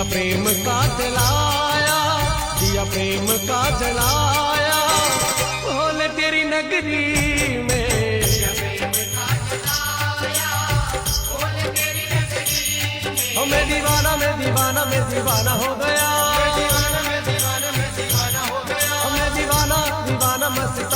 प्रेम का जलाया, दिया प्रेम का जलाया, भोले तेरी नगरी में। मैं दीवाना, मैं दीवाना, मैं दीवाना हो गया, मैं दीवाना, मैं दीवाना, मैं दीवाना हो गया, मैं दीवाना, दीवाना मस्ताना।